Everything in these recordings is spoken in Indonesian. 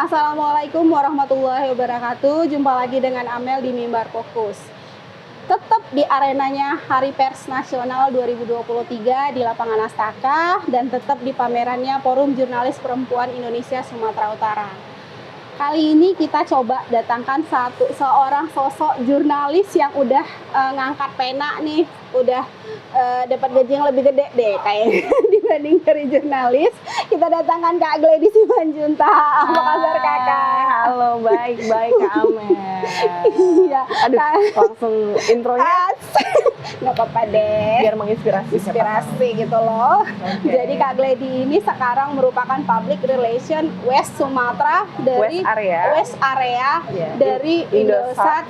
Assalamualaikum warahmatullahi wabarakatuh. Jumpa lagi dengan Amel di Mimbar Fokus. Tetap di arenanya Hari Pers Nasional 2023 di Lapangan Astaka dan tetap di pamerannya Forum Jurnalis Perempuan Indonesia Sumatera Utara. Kali ini kita coba datangkan seorang sosok jurnalis yang udah ngangkat pena nih, udah dapat gaji yang lebih gede deh kayaknya dibanding dari jurnalis. Kita datangkan Kak Gladys Simanjuntak. Apa kabar Kakak? Halo, baik-baik Kak Amel. Iya. Aduh, langsung intronya nggak apa-apa deh. Biar menginspirasi. Inspirasi gitu loh. Okay. Jadi Kak Gladys ini sekarang merupakan Public Relation West Sumatera dari West Area yeah. dari Indosat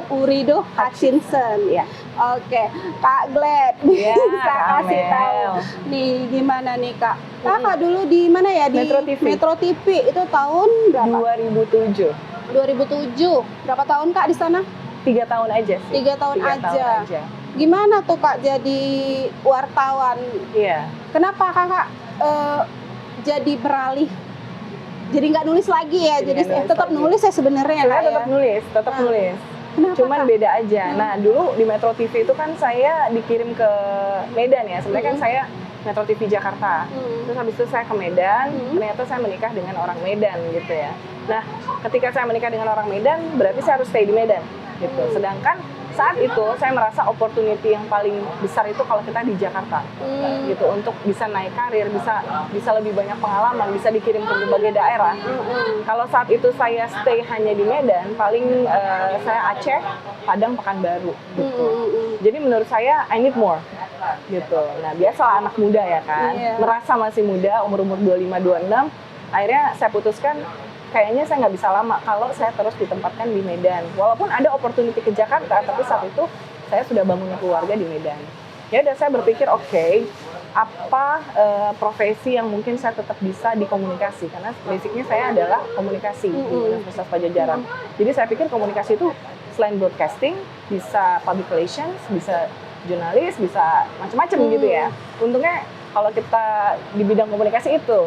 Urido Hutchinson. Yeah. Oke, Kak Glad, yeah, bisa kasih tahu nih gimana nih Kak? Kakak dulu di mana ya? Di Metro TV. Itu tahun berapa? 2007. 2007. Berapa tahun Kak di sana? 3 tahun aja sih. 3 tahun aja. Gimana tuh Kak jadi wartawan? Iya. Kenapa Kakak jadi beralih? Jadi nggak nulis lagi ya? Jadi tetap nulis ya sebenarnya Kak ya? Tetap nulis. Kenapa, cuman Kak? Beda aja. Nah, dulu di Metro TV itu kan saya dikirim ke Medan ya. Sebenarnya kan saya Metro TV Jakarta. Terus habis itu saya ke Medan, ternyata saya menikah dengan orang Medan gitu ya. Nah, ketika saya menikah dengan orang Medan, berarti saya harus stay di Medan gitu. Sedangkan saat itu saya merasa opportunity yang paling besar itu kalau kita di Jakarta gitu, untuk bisa naik karir, bisa lebih banyak pengalaman, bisa dikirim ke berbagai daerah. Kalau saat itu saya stay hanya di Medan, paling saya Aceh, Padang, Pekanbaru gitu. Jadi menurut saya I need more gitu. Nah, biasalah anak muda ya kan, merasa masih muda, umur 25-26. Akhirnya saya putuskan kayaknya saya nggak bisa lama kalau saya terus ditempatkan di Medan. Walaupun ada opportunity ke Jakarta, tapi saat itu saya sudah bangun keluarga di Medan. Ya udah, saya berpikir oke, apa profesi yang mungkin saya tetap bisa di komunikasi, karena basicnya saya adalah komunikasi di Universitas Padjadjaran. Jadi saya pikir komunikasi itu selain broadcasting, bisa public relations, bisa jurnalis, bisa macam-macam gitu ya. Untungnya kalau kita di bidang komunikasi itu.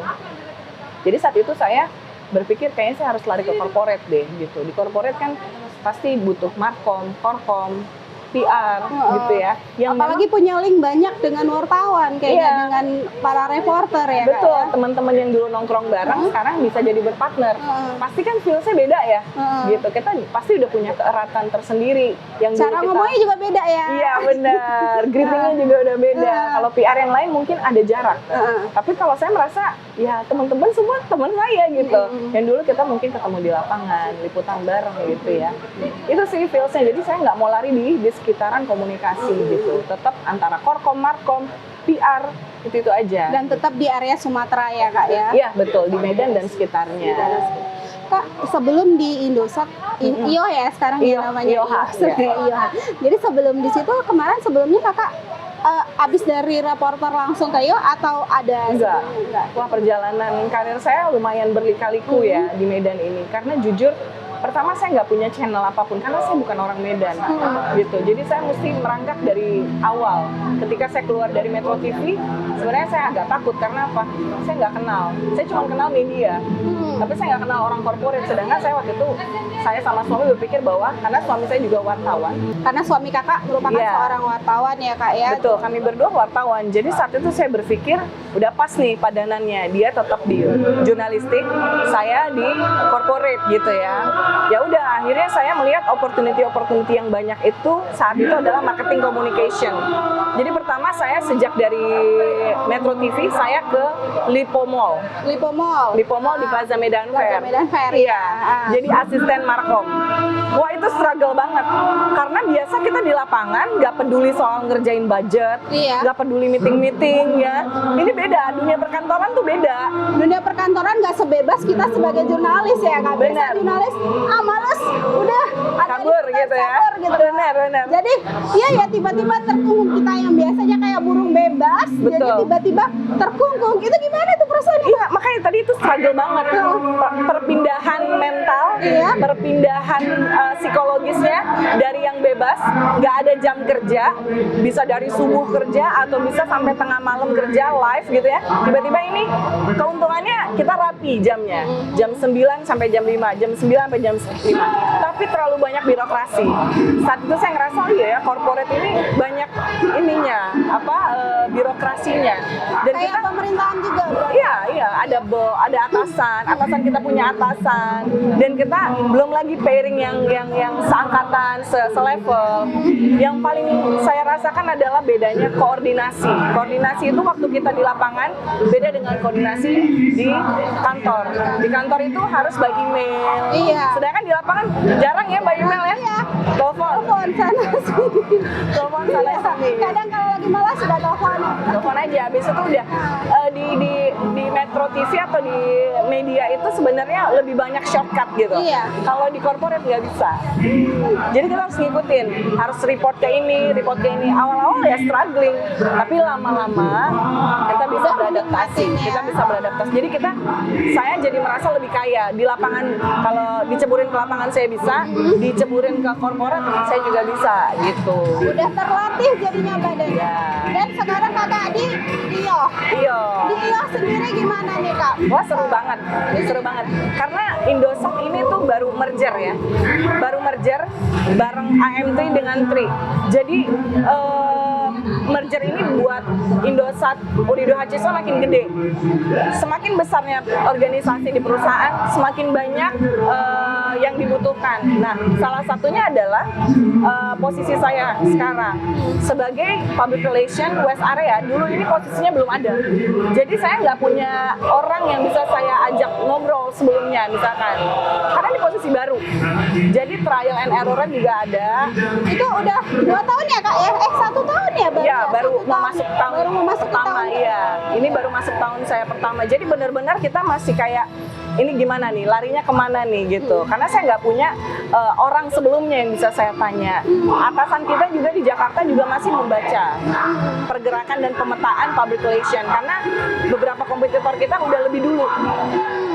Jadi saat itu saya berpikir kayaknya saya harus lari ke corporate deh gitu. Di corporate kan pasti butuh markom, korkom, PR gitu ya. Yang apalagi punya link banyak dengan wartawan kayaknya, dengan para reporter ya. Betul, teman-teman yang dulu nongkrong bareng sekarang bisa jadi berpartner. Pasti kan feel-nya beda ya. Gitu. Kita pasti udah punya keeratan tersendiri yang cara ngomongnya juga beda ya. Iya, benar. Greetingnya juga udah beda. Kalau PR yang lain mungkin ada jarak. Tapi kalau saya merasa ya teman-teman semua teman saya gitu. Yang dulu kita mungkin ketemu di lapangan, liputan bareng gitu ya. Itu sih feel-nya. Jadi saya nggak mau lari di sekitaran komunikasi gitu. Tetap antara korkom, markom, PR, itu aja. Dan tetap di area Sumatera ya Kak ya? Iya, betul. Di Medan dan sekitarnya. Kak, sebelum di Indosat, IO ya sekarang namanya. IOH. Jadi sebelum di situ, sebelumnya Kakak abis dari reporter langsung ke IO atau ada? Enggak. Wah, perjalanan karir saya lumayan berliku-liku ya di Medan ini. Karena jujur, pertama saya nggak punya channel apapun karena saya bukan orang Medan gitu. Jadi saya mesti merangkak dari awal. Ketika saya keluar dari Metro TV, sebenarnya saya agak takut karena apa? Saya nggak kenal. Saya cuma kenal media, tapi saya nggak kenal orang corporate. Sedangkan saya waktu itu saya sama suami berpikir bahwa karena suami saya juga wartawan. Karena suami Kakak merupakan seorang wartawan ya Kak ya? Betul, kami berdua wartawan. Jadi saat itu saya berpikir udah pas nih padanannya. Dia tetap di jurnalistik, saya di corporate gitu ya. Ya udah, akhirnya saya melihat opportunity yang banyak itu saat itu adalah marketing communication. Jadi pertama saya sejak dari Metro TV saya ke Lipo Mall di Plaza Medan Fair. Iya. Jadi asisten markom. Wah, itu struggle banget. Karena biasa kita di lapangan nggak peduli soal ngerjain budget, nggak peduli meeting ya. Ini beda, dunia perkantoran tuh beda. Dunia perkantoran nggak sebebas kita sebagai jurnalis ya Kak. Benar. Jurnalis males, udah kabur gitu ya. Benar. Jadi ya tiba-tiba terkungkung, kita yang biasanya kayak burung bebas, jadi tiba-tiba terkungkung. Itu gimana tuh perasaan? Iya, makanya tadi itu struggle banget. Perpindahan mental, perpindahan psikologisnya dari yang bebas nggak ada jam kerja, bisa dari subuh kerja atau bisa sampai tengah malam kerja live gitu ya. Tiba-tiba ini keuntungannya kita rapi jamnya, jam 9 sampai jam 5, jam 9 sampai jam 5. Tapi terlalu banyak birokrasi. Saat itu saya ngerasa oh iya ya, corporate ini banyak ininya, birokrasinya. Dan Kayak kita pemerintahan juga berarti. Iya, ada atasan kita punya atasan, dan kita belum lagi pairing yang seangkatan, selevel. Yang paling saya rasakan adalah bedanya koordinasi. Koordinasi itu waktu kita di lapangan beda dengan koordinasi di kantor. Di kantor itu harus by email. Iya. Sedangkan di lapangan jarang ya by email ya. Iya. Telepon Sana sini. telepon sana sini. Kadang kalau lagi malas sudah telepon. Telepon aja, habis itu udah di Metro TV atau di media itu sebenarnya lebih banyak shortcut gitu. Iya. Kalau di corporate nggak bisa. Jadi kita harus ngikutin, harus report ke ini, report ke ini. Awal-awal ya struggling, tapi lama-lama kita bisa beradaptasi. Kita bisa beradaptasi. Jadi saya jadi merasa lebih kaya di lapangan. Kalau diceburin ke lapangan saya bisa, diceburin ke corporate saya juga bisa gitu. Udah terlatih jadinya badannya. Ya. Dan sekarang kakak di IO. Iya. Di IO sendiri gimana nih kak? Wah seru banget. Karena Indosat ini tuh baru merger ya, bareng AM3 dengan Tri. Jadi merger ini buat Indosat Urido Haciso makin gede. Semakin besarnya organisasi di perusahaan, semakin banyak yang dibutuhkan. Nah, salah satunya adalah posisi saya sekarang sebagai public relation West Area. Dulu ini posisinya belum ada. Jadi saya nggak punya orang yang bisa saya ajak ngobrol sebelumnya misalkan. Karena di posisi baru. Jadi trial and error-nya juga ada. Itu udah 2 tahun ya kak ya? 1 tahun ya baru? Iya, baru 1 mau masuk tahun baru mau masuk pertama. tahun. Iya, ini baru masuk tahun saya pertama. Jadi benar-benar kita masih kayak ini gimana nih, larinya kemana nih gitu. Karena saya nggak punya orang sebelumnya yang bisa saya tanya. Atasan kita juga di Jakarta juga masih membaca pergerakan dan pemetaan public relation. Karena beberapa kompetitor kita udah lebih dulu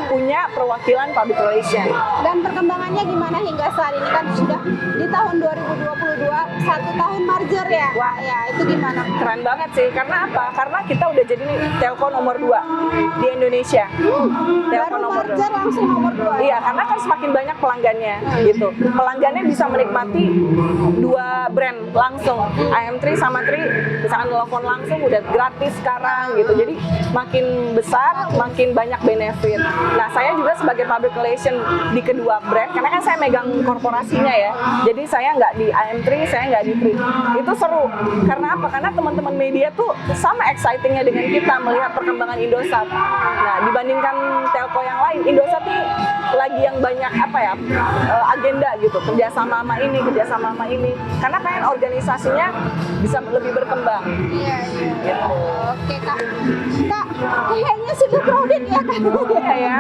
punya perwakilan public relation. Dan perkembangannya gimana hingga saat ini kan sudah di tahun 2022 1 tahun merger ya? Wah. Ya itu gimana? Keren banget sih, karena apa? Karena kita udah jadi telco nomor 2 di Indonesia. Telco Baru nomor 2. merger langsung nomor 2. Iya, karena kan semakin banyak pelanggannya gitu. Pelanggannya bisa menikmati 2 brand langsung. AM3 sama Tri, misalkan telepon langsung udah gratis sekarang gitu. Jadi makin besar, makin banyak benefit. Nah, saya juga sebagai public relation di kedua brand, karena kan saya megang korporasinya ya. Jadi saya nggak di AM3, saya nggak di Tri. Itu seru. Karena apa? Karena teman-teman media tuh sama excitingnya dengan kita melihat perkembangan Indosat. Nah, dibandingkan telco yang lain, Indosat nih lagi yang banyak agenda gitu, kerjasama sama ini. Karena pengen organisasinya bisa lebih berkembang. Iya. Gitu. Oke kak. Kak, kayaknya sudah crowded ya kak? Iya ya.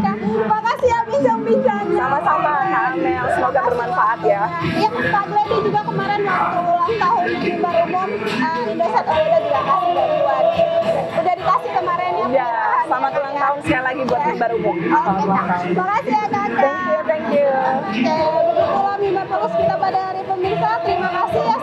Kak, makasih ya bincang-bincangnya. Sama-sama Kak Amel, semoga bermanfaat ya. Iya, Pak Gledi juga kemarin waktu ulang tahun mimbar umum Indosat udah juga kasih bantuan. Udah dikasih kemarin ya. Ya, selamat ulang tahun sekali lagi buat mimbar umum. Selamat Oke ulang kak, tahun. makasih ya kakak. Thank you. Oke, begitulah mimbar fokus kita pada hari pemirsa. Terima kasih ya.